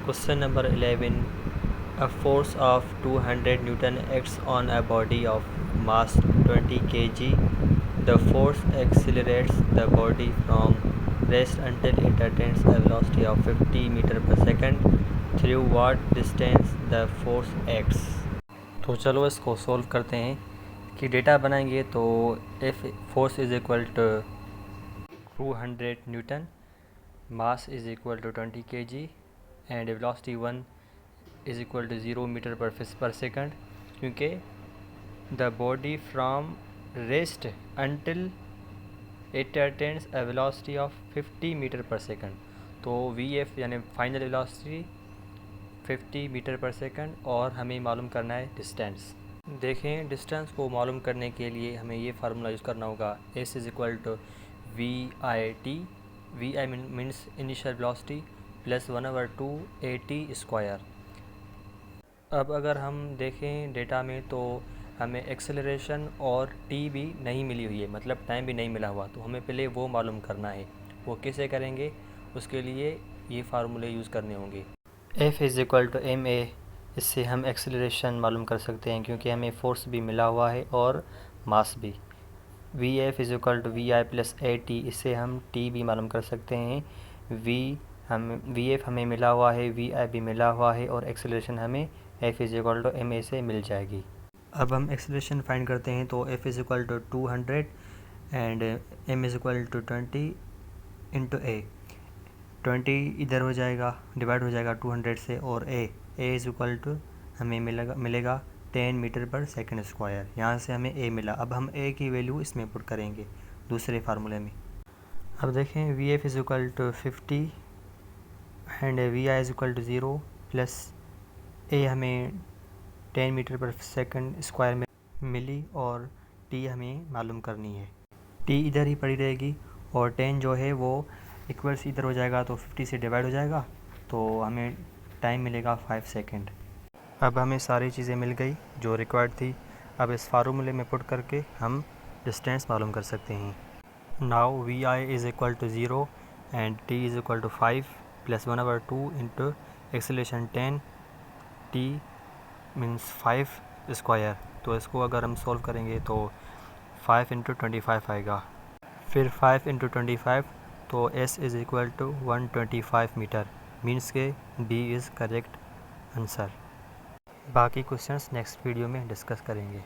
Question number 11. A force of 200 Newton acts on a body of mass 20 kg. The force accelerates the body from rest until it attains a velocity of 50 meter per second. Through what distance the force acts? तो चलो इसको solve करते हैं कि data बनाएंगे। तो F force is equal to 200 newton, mass is equal to 20 kg and velocity 1 is equal to 0 metre पर second, क्योंकि the body from rest until it attends a velocity of 50 metre पर second. तो VF यानी final velocity 50 metre पर second और हमें मालूम करना है डिस्टेंस। देखें, डिस्टेंस को मालूम करने के लिए हमें ये फार्मूला यूज़ करना होगा, S is equal to VIT। VI means initial velocity plus 1/2 AT square. अब अगर हम देखें डेटा में तो हमें एक्सेलरेशन और T भी नहीं मिली हुई है, मतलब टाइम भी नहीं मिला हुआ। तो हमें पहले वो मालूम करना है। वो कैसे करेंगे, उसके लिए ये फार्मूले यूज़ करने होंगे। F is equal to ma। इससे हम एक्सेलरेशन मालूम कर सकते हैं क्योंकि हमें फोर्स भी मिला हुआ है और मास भी। VF is equal to VI plus AT। इससे हम T भी मालूम कर सकते हैं। VF हमें मिला हुआ है, VI भी मिला हुआ है और एक्सेलरेशन हमें F is equal to ma से मिल जाएगी। अब हम एक्सेलरेशन फाइंड करते हैं। तो F is equal to 200 and m is equal to 20 into a। 20 इधर हो जाएगा, डिवाइड हो जाएगा 200 से, और a इज़ इक्वल टू हमें मिलेगा 10 मीटर पर सेकंड स्क्वायर। यहाँ से हमें a मिला। अब हम a की वैल्यू इसमें पुट करेंगे दूसरे फार्मूले में। अब देखें, VF is equal to 50 and VI is equal to 0 plus a हमें 10 मीटर पर सेकंड स्क्वायर में मिली और t हमें मालूम करनी है। t इधर ही पड़ी रहेगी और 10 जो है वो इक्वल्स इधर हो जाएगा तो 50 से डिवाइड हो जाएगा, तो हमें टाइम मिलेगा 5 सेकंड। अब हमें सारी चीज़ें मिल गई जो रिक्वायर्ड थी। अब इस फार्मूले में पुट करके हम डिस्टेंस मालूम कर सकते हैं। Now VI is equal to 0 and t is equal to 5 plus 1/2 into acceleration 10, t means 5 square. तो इसको अगर हम सॉल्व करेंगे तो 5 इंटू 25 आएगा, फिर 5 इंटू 25, तो S is equal to 125 metre. Means के B इज़ करेक्ट आंसर। बाकी क्वेश्चंस नेक्स्ट वीडियो में डिस्कस करेंगे।